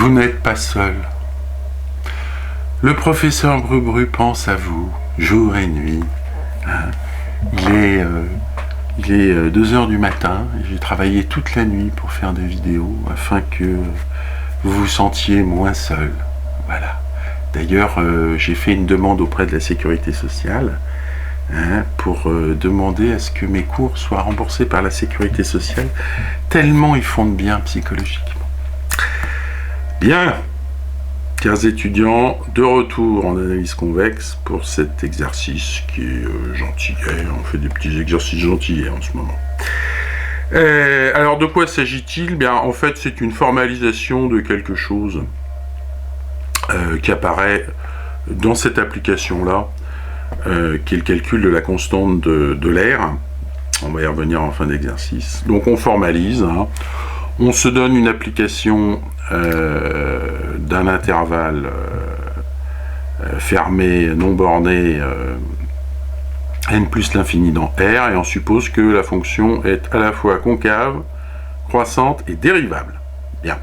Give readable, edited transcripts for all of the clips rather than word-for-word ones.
Vous n'êtes pas seul. Le professeur Brubru pense à vous, jour et nuit. Il est 2 heures du matin, et j'ai travaillé toute la nuit pour faire des vidéos, afin que vous vous sentiez moins seul. Voilà. D'ailleurs, j'ai fait une demande auprès de la Sécurité sociale, pour demander à ce que mes cours soient remboursés par la Sécurité sociale, tellement ils font de bien psychologiquement. Bien, chers étudiants, de retour en analyse convexe pour cet exercice qui est gentil. On fait des petits exercices gentils en ce moment. Alors, de quoi s'agit-il? Bien, en fait, c'est une formalisation de quelque chose qui apparaît dans cette application-là, qui est le calcul de la constante de l'air. On va y revenir en fin d'exercice. Donc, on formalise. On se donne une application d'un intervalle fermé, non borné, n plus l'infini dans R, et on suppose que la fonction est à la fois concave, croissante et dérivable. Bien.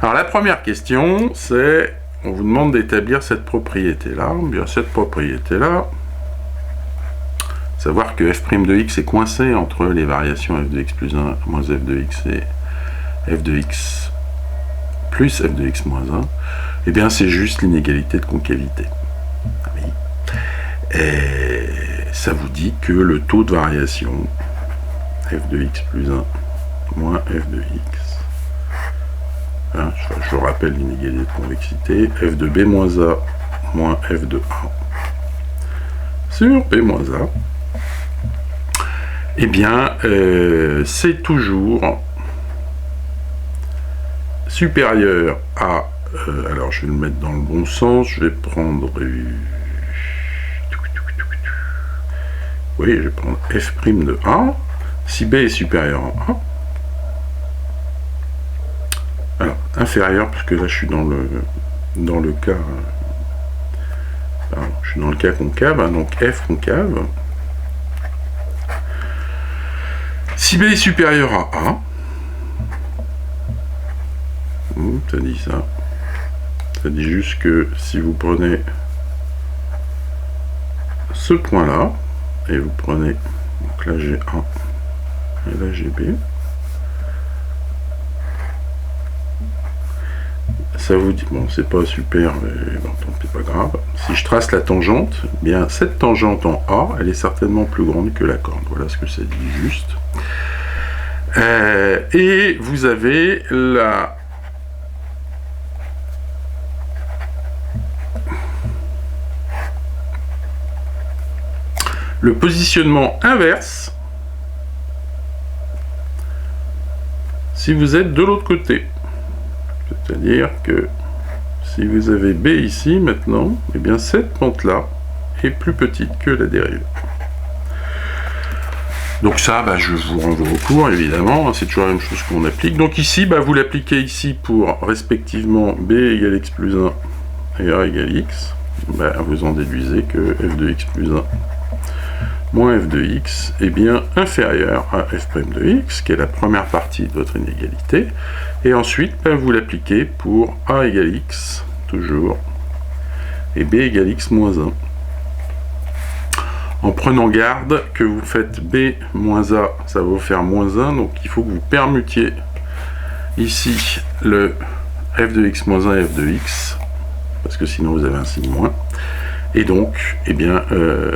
Alors la première question, c'est, on vous demande d'établir cette propriété-là. Bien, cette propriété-là, savoir que f' de x est coincé entre les variations f de x plus 1 moins f de x et f de x plus f de x moins 1, eh bien c'est juste l'inégalité de concavité. Oui. Et ça vous dit que le taux de variation f de x plus 1 moins f de x, je rappelle l'inégalité de convexité, f de b moins a moins f de a sur b moins a, eh bien c'est toujours supérieur à, alors je vais le mettre dans le bon sens, je vais prendre, oui, je vais prendre f' de a, si b est supérieur à a, alors inférieur, parce que là je suis dans le cas, pardon, je suis dans le cas concave, donc f concave, si b est supérieur à a, ça dit ça. Ça dit juste que si vous prenez ce point-là, et vous prenez, donc là j'ai A, et là j'ai B, ça vous dit, bon c'est pas super, mais bon, tant pis, pas grave. Si je trace la tangente, eh bien cette tangente en A, elle est certainement plus grande que la corde. Voilà ce que ça dit juste. Et vous avez le positionnement inverse si vous êtes de l'autre côté. C'est-à-dire que si vous avez B ici maintenant, eh bien cette pente-là est plus petite que la dérivée. Donc ça, je vous renvoie au cours, évidemment, c'est toujours la même chose qu'on applique. Donc ici, vous l'appliquez ici pour respectivement B égale x plus 1 et A égale x. Vous en déduisez que f de x plus 1 moins f de x est bien inférieur à f' de x, qui est la première partie de votre inégalité, et ensuite vous l'appliquez pour a égale x, toujours, et b égale x moins 1, en prenant garde que vous faites b moins a, ça va vous faire moins 1, donc il faut que vous permutiez ici le f de x moins 1 et f de x, parce que sinon vous avez un signe moins. Et donc, eh bien,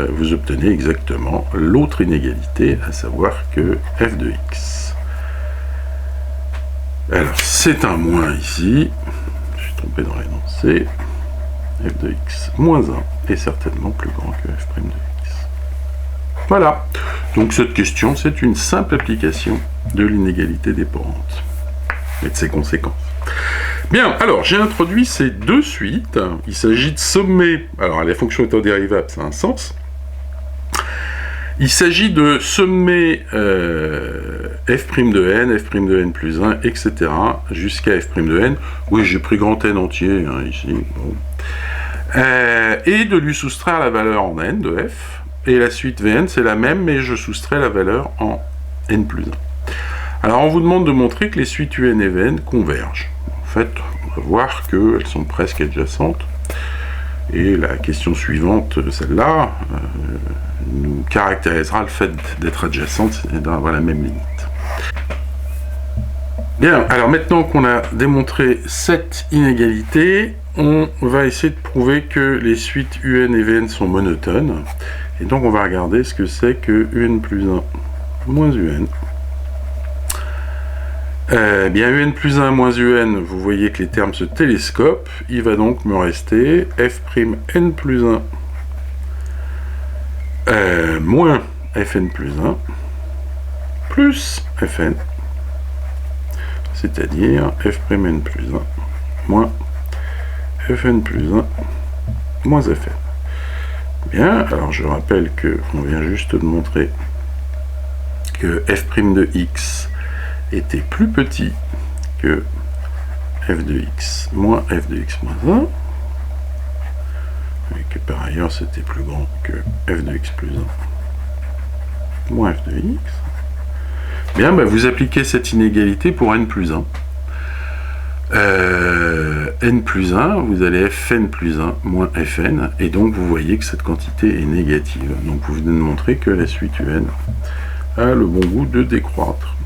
vous obtenez exactement l'autre inégalité, à savoir que f de x. Alors, c'est un moins ici, je suis trompé dans l'énoncé, f de x moins 1 est certainement plus grand que f' de x. Voilà, donc cette question, c'est une simple application de l'inégalité des pentes et de ses conséquences. Bien, alors j'ai introduit ces deux suites. Il s'agit de sommer, alors les fonctions étant dérivables, ça a un sens. Il s'agit de sommer f' de n, f' de n plus 1, etc. jusqu'à f' de n. Oui, j'ai pris grand n entier ici. Bon. Et de lui soustraire la valeur en n de f. Et la suite Vn, c'est la même, mais je soustrais la valeur en n plus 1. Alors on vous demande de montrer que les suites un et Vn convergent. fait, on va voir qu'elles sont presque adjacentes. Et la question suivante, celle-là, nous caractérisera le fait d'être adjacentes et d'avoir la même limite. Bien, alors maintenant qu'on a démontré cette inégalité, on va essayer de prouver que les suites UN et Vn sont monotones. Et donc on va regarder ce que c'est que UN plus 1 moins UN. Bien, UN plus 1 moins UN, vous voyez que les termes se télescopent. Il va donc me rester F'N plus 1 moins Fn plus 1 plus Fn, c'est-à-dire F'N plus 1 moins Fn plus 1 moins Fn. Bien, alors je rappelle qu'on vient juste de montrer que F' de x était plus petit que f de x moins f de x moins 1, et que par ailleurs c'était plus grand que f de x plus 1 moins f de x. Bien, bah, vous appliquez cette inégalité pour n plus 1. N plus 1, vous allez Fn plus 1 moins Fn, et donc vous voyez que cette quantité est négative. Donc vous venez de montrer que la suite UN a le bon goût de décroître.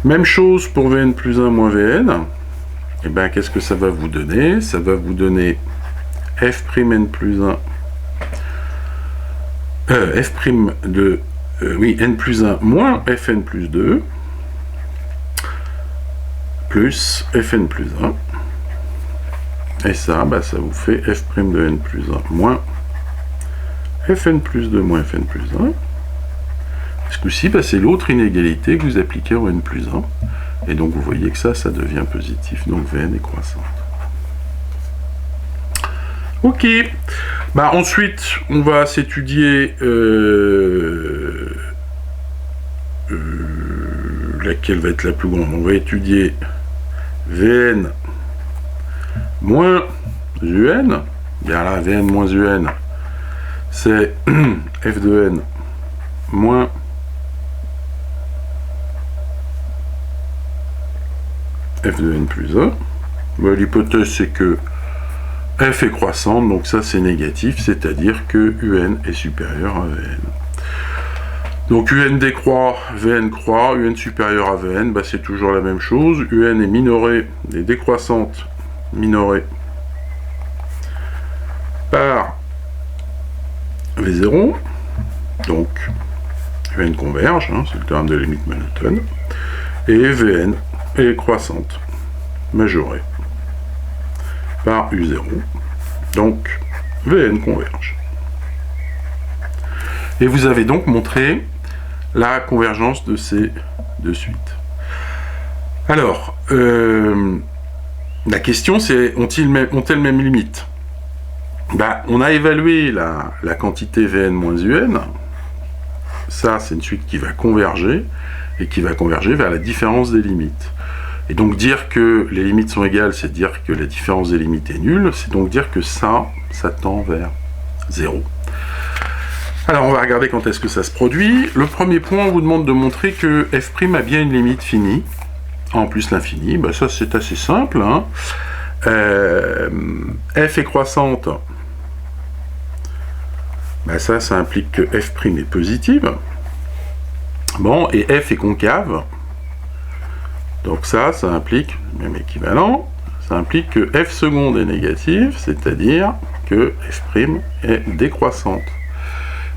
Même chose pour Vn plus 1 moins Vn. Et bien, qu'est-ce que ça va vous donner? Ça va vous donner F'N plus 1, F' de, N plus 1 moins Fn plus 2, plus Fn plus 1. Et ça, bah, ça vous fait F' de N plus 1 moins Fn plus 2 moins Fn plus 1. Ce coup-ci, bah, c'est l'autre inégalité que vous appliquez au n plus 1. Et donc vous voyez que ça devient positif, donc Vn est croissante. Ok. Bah, ensuite, on va s'étudier laquelle va être la plus grande. On va étudier Vn moins Un. Bien là, Vn moins Un, c'est f de n moins f de n plus 1. Bah, l'hypothèse, c'est que f est croissante, donc ça c'est négatif, c'est-à-dire que un est supérieur à Vn. Donc un décroît, Vn croît, un supérieur à Vn, bah, c'est toujours la même chose. Un est minorée, est décroissante, minorée par V0, donc Vn converge, hein, c'est le terme de limite monotone, et Vn est croissante, majorée par U0, donc Vn converge. Et vous avez donc montré la convergence de ces deux suites. Alors, la question c'est, ont-elles même limite? Bah, on a évalué la quantité Vn moins Un, ça c'est une suite qui va converger, et qui va converger vers la différence des limites. Et donc dire que les limites sont égales, c'est dire que la différence des limites est nulle, c'est donc dire que ça tend vers 0. Alors on va regarder quand est-ce que ça se produit. Le premier point, on vous demande de montrer que f' a bien une limite finie, en plus l'infini, bah ça c'est assez simple, hein. F est croissante, bah ça implique que f' est positive. Bon, et f est concave, donc ça implique, même équivalent, ça implique que f seconde est négative, c'est-à-dire que f' est décroissante.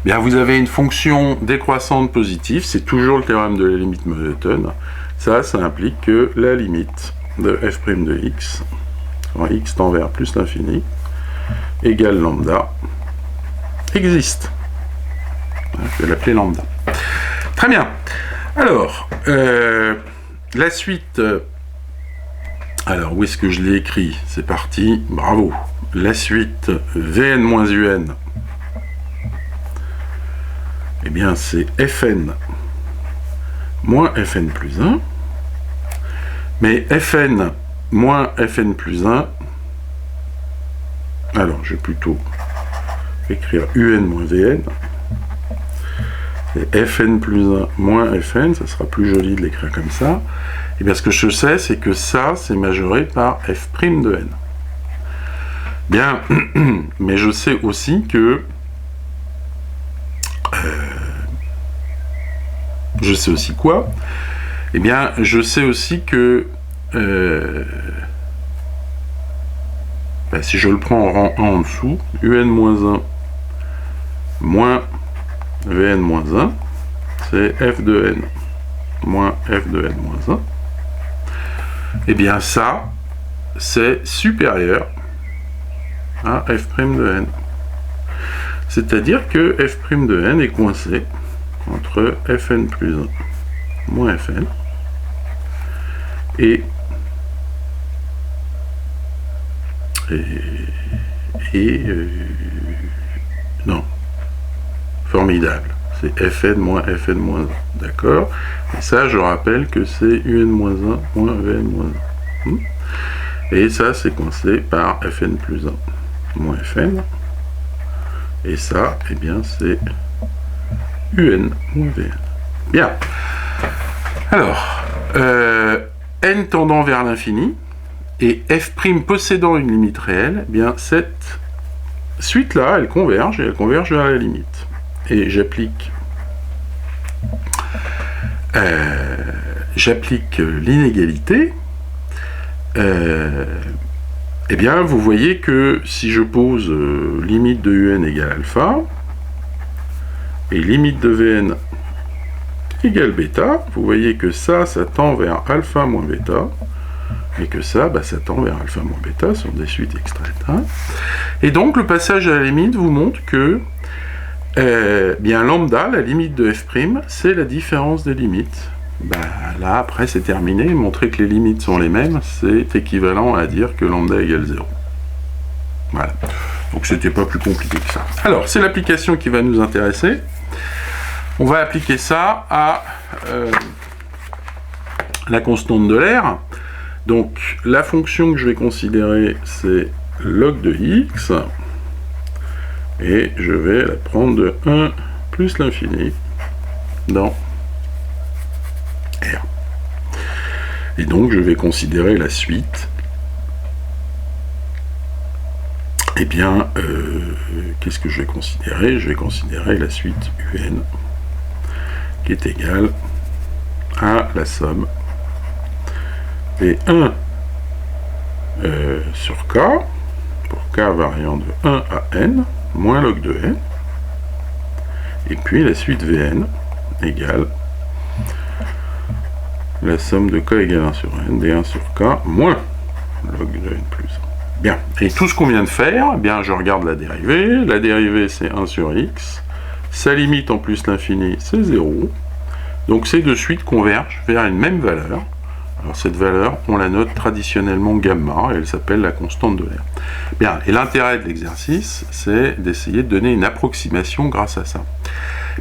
Bien, vous avez une fonction décroissante positive, c'est toujours le théorème de la limite monotone, ça implique que la limite de f' de x, quand x tend vers plus l'infini, égale lambda, existe. Je vais l'appeler lambda. Très bien. Alors, la suite... alors, où est-ce que je l'ai écrit? C'est parti, bravo. La suite Vn moins Un, eh bien, c'est Fn moins Fn plus 1. Mais Fn moins Fn plus 1, alors, je vais plutôt écrire Un moins Vn. c'est Fn plus 1 moins Fn, ça sera plus joli de l'écrire comme ça. Et bien ce que je sais, c'est que ça, c'est majoré par F' de n. Bien, mais je sais aussi que... je sais aussi quoi? Eh bien, je sais aussi que... si je le prends en rang 1 en dessous, un-1 moins Vn-1, c'est f de n moins f de n-1. Et bien ça, c'est supérieur à f' de n. C'est-à-dire que f' de n est coincé entre fn plus 1 moins fn et non, formidable, c'est fn moins fn moins 1, d'accord. Et ça, je rappelle que c'est un-1 moins vn-1. Et ça, c'est coincé par fn plus 1 moins fn. Et ça, eh bien, c'est un moins vn. Bien. Alors, n tendant vers l'infini et f' possédant une limite réelle, eh bien, cette suite-là, elle converge, et elle converge vers la limite. Et j'applique l'inégalité. Eh bien, vous voyez que si je pose limite de un égale alpha, et limite de Vn égale bêta, vous voyez que ça tend vers alpha moins bêta, et que ça tend vers alpha moins bêta, sur des suites extraites. Hein. Et donc, le passage à la limite vous montre que bien lambda, la limite de f', c'est la différence des limites. Là, après, c'est terminé. Montrer que les limites sont les mêmes, c'est équivalent à dire que lambda égale 0. Voilà. Donc, c'était pas plus compliqué que ça. Alors, c'est l'application qui va nous intéresser. On va appliquer ça à la constante de l'air. Donc, la fonction que je vais considérer, c'est log de x. Et je vais la prendre de 1 plus l'infini dans R. Et donc, je vais considérer la suite. Eh bien, qu'est-ce que je vais considérer? Je vais considérer la suite un qui est égale à la somme des 1 sur k, pour k variant de 1 à n, moins log de n, et puis la suite Vn égale la somme de k égale 1 sur n, des 1 sur k, moins log de n plus 1. Bien, et tout ce qu'on vient de faire, eh bien je regarde la dérivée c'est 1 sur x, sa limite en plus l'infini c'est 0, donc ces deux suites convergent vers une même valeur. Alors cette valeur, on la note traditionnellement gamma, et elle s'appelle la constante de l'air. Bien, et l'intérêt de l'exercice, c'est d'essayer de donner une approximation grâce à ça.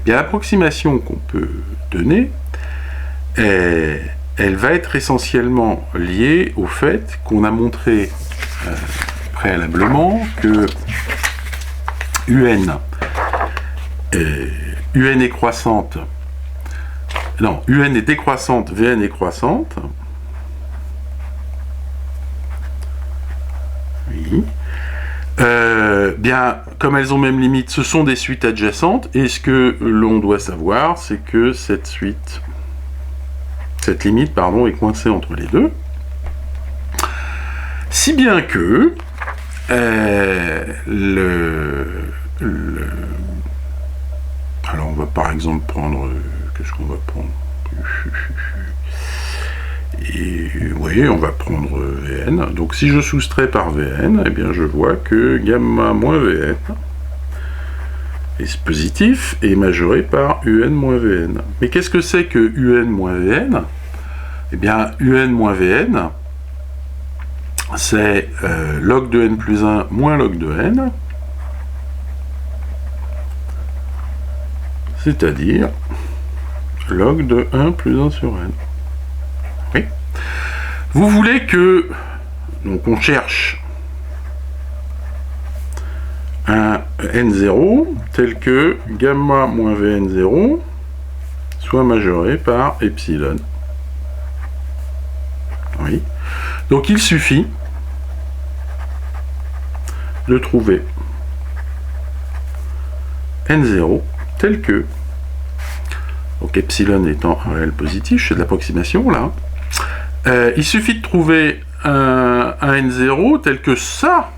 Bien, l'approximation qu'on peut donner, elle va être essentiellement liée au fait qu'on a montré préalablement que un est croissante, non, un est décroissante, Vn est croissante. Oui. Bien, comme elles ont même limite, ce sont des suites adjacentes, et ce que l'on doit savoir, c'est que cette limite, est coincée entre les deux. Si bien que alors on va par exemple prendre qu'est-ce qu'on va prendre? Et oui, on va prendre Vn. Donc si je soustrais par Vn, eh bien je vois que gamma moins Vn est positif et majoré par un moins Vn. Mais qu'est-ce que c'est que un moins Vn? Eh bien un moins Vn, c'est log de n plus 1 moins log de n, c'est-à-dire log de 1 plus 1 sur n. Oui. Vous voulez que, donc on cherche un n0 tel que gamma moins vn0 soit majoré par epsilon. Oui. Donc il suffit de trouver n0 tel que, donc epsilon étant un réel positif, je fais de l'approximation là, il suffit de trouver un n0 tel que ça,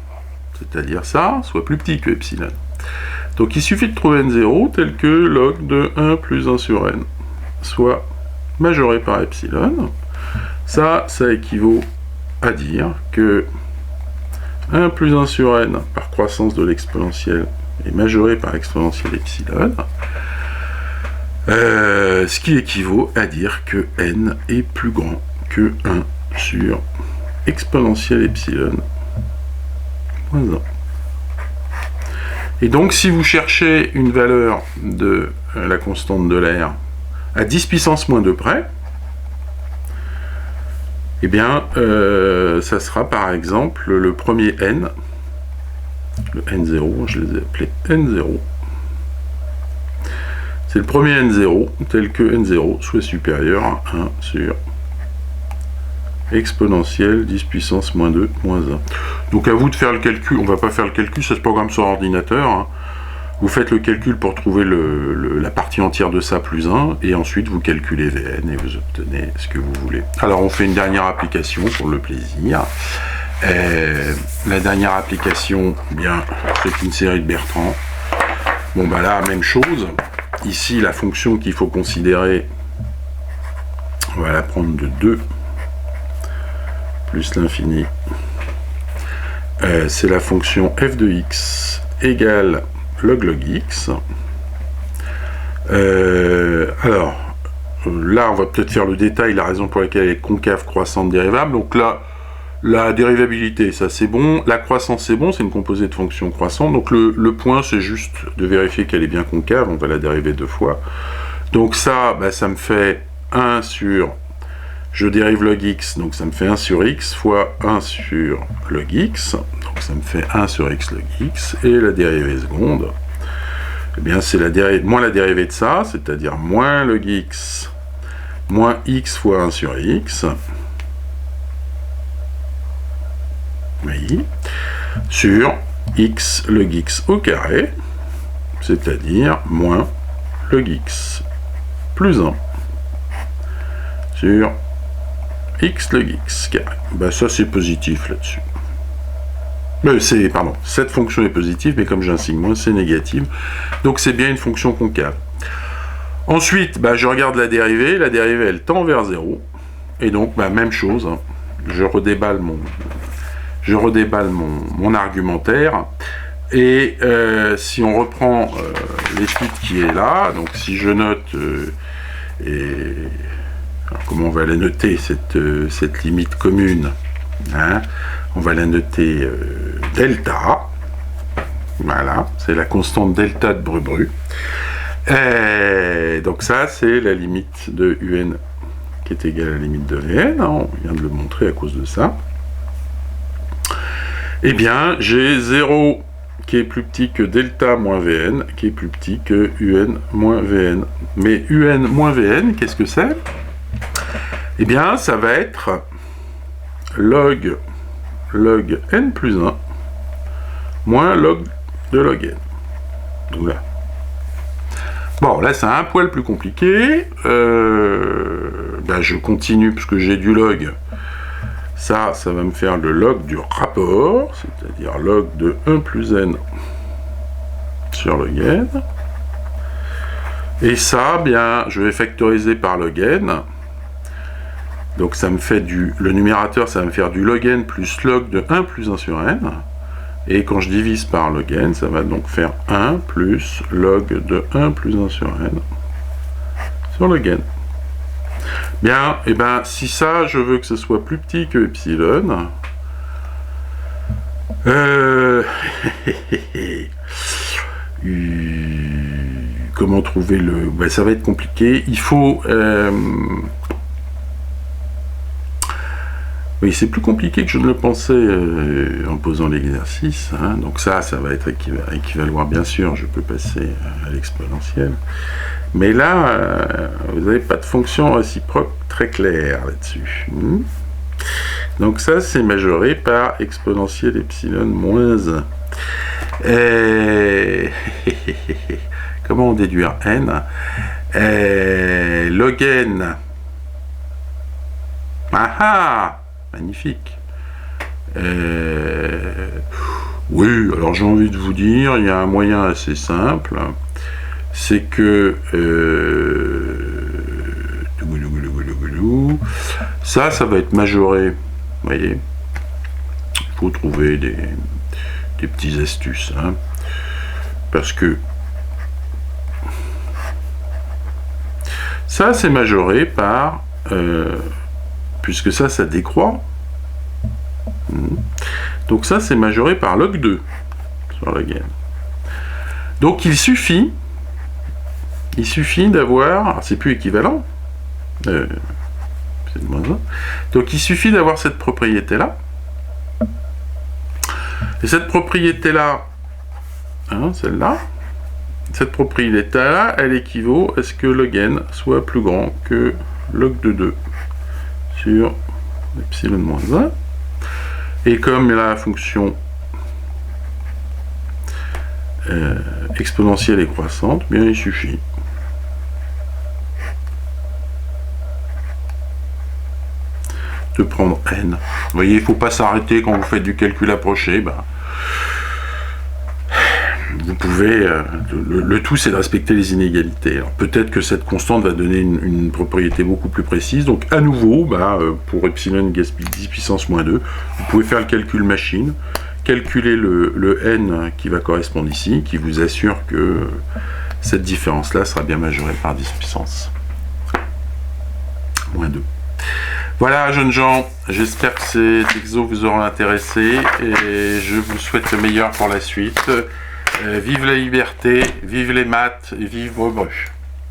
c'est-à-dire ça, soit plus petit que epsilon. Donc il suffit de trouver n0 tel que log de 1 plus 1 sur n, soit majoré par epsilon. Ça équivaut à dire que 1 plus 1 sur n par croissance de l'exponentielle est majoré par exponentielle epsilon, ce qui équivaut à dire que n est plus grand que 1 sur exponentielle epsilon moins 1. Et donc si vous cherchez une valeur de la constante de l'air à 10 puissance moins 2 près, eh bien ça sera par exemple le premier n, le n0, je les ai appelés n0. C'est le premier n0 tel que n0 soit supérieur à 1 sur exponentielle 10 puissance moins 2 moins 1. Donc à vous de faire le calcul, on va pas faire le calcul, ça se programme sur ordinateur. Hein. Vous faites le calcul pour trouver la partie entière de ça plus 1, et ensuite vous calculez Vn et vous obtenez ce que vous voulez. Alors on fait une dernière application pour le plaisir. La dernière application, bien, c'est une série de Bertrand. Bon bah là, même chose. Ici, la fonction qu'il faut considérer, on va la prendre de 2 plus l'infini. C'est la fonction f de x égale log x. Alors, là, on va peut-être faire le détail, la raison pour laquelle elle est concave croissante dérivable. Donc là, la dérivabilité, ça c'est bon. La croissance, c'est bon, c'est une composée de fonction croissante. Donc le point, c'est juste de vérifier qu'elle est bien concave. On va la dériver 2 fois. Donc ça, bah, ça me fait 1 sur... Je dérive log x, donc ça me fait 1 sur x fois 1 sur log x. Donc ça me fait 1 sur x log x. Et la dérivée seconde, eh bien c'est moins la dérivée de ça, c'est-à-dire moins log x moins x fois 1 sur x. Oui. Sur x log x au carré, c'est-à-dire moins log x plus 1 sur x log x carré. Ben ça c'est positif là-dessus. Pardon, cette fonction est positive, mais comme j'ai un signe moins, c'est négatif. Donc c'est bien une fonction concave. Ensuite, je regarde la dérivée elle tend vers 0. Et donc, même chose, hein. Je redéballe mon argumentaire. Et si on reprend l'étude qui est là, donc si je note... alors comment on va la noter, cette limite commune, hein, on va la noter delta. Voilà, c'est la constante delta de Bru-Bru. Donc ça, c'est la limite de un qui est égale à la limite de Vn. On vient de le montrer à cause de ça. Eh bien, j'ai 0 qui est plus petit que delta moins Vn, qui est plus petit que un moins Vn. Mais un moins Vn, qu'est-ce que c'est ? Eh bien, ça va être log n plus 1 moins log de log n. Donc là. Bon, là, c'est un poil plus compliqué. Je continue, puisque j'ai du log. Ça va me faire le log du rapport, c'est-à-dire log de 1 plus n sur log n. Et ça, bien, je vais factoriser par log n. Donc ça me fait le numérateur, ça va me faire du log n plus log de 1 plus 1 sur n. Et quand je divise par log n, ça va donc faire 1 plus log de 1 plus 1 sur n sur log n. Bien, et si ça, je veux que ce soit plus petit que epsilon, comment trouver ça va être compliqué. Il faut Oui, c'est plus compliqué que je ne le pensais en posant l'exercice. Hein. Donc ça va être équivaloir, bien sûr, je peux passer à l'exponentielle. Mais là, vous n'avez pas de fonction réciproque très claire là-dessus. Donc ça, c'est majoré par exponentielle epsilon moins 1. Comment déduire n? Log n. Ah ah! Magnifique. Oui, alors j'ai envie de vous dire, il y a un moyen assez simple. C'est que ça va être majoré. Vous voyez, il faut trouver des petites astuces, hein, parce que ça c'est majoré par puisque ça décroît, donc ça c'est majoré par log 2 sur log n. Donc il suffit d'avoir, c'est plus équivalent, c'est de moins 1. Donc il suffit d'avoir cette propriété là, et cette propriété là, hein, celle-là, cette propriété là, elle équivaut à ce que log n soit plus grand que log de 2 sur epsilon moins 1. Et comme la fonction exponentielle est croissante, bien il suffit de prendre n. Vous voyez, il ne faut pas s'arrêter quand vous faites du calcul approché. Vous pouvez, le tout c'est de respecter les inégalités. Alors peut-être que cette constante va donner une propriété beaucoup plus précise. Donc à nouveau, pour epsilon égale 10 puissance moins 2, vous pouvez faire le calcul machine, calculer le n qui va correspondre ici, qui vous assure que cette différence-là sera bien majorée par 10 puissance moins 2. Voilà, jeunes gens, j'espère que cet exo vous aura intéressé et je vous souhaite le meilleur pour la suite. Vive la liberté, vive les maths et vive Brebruch.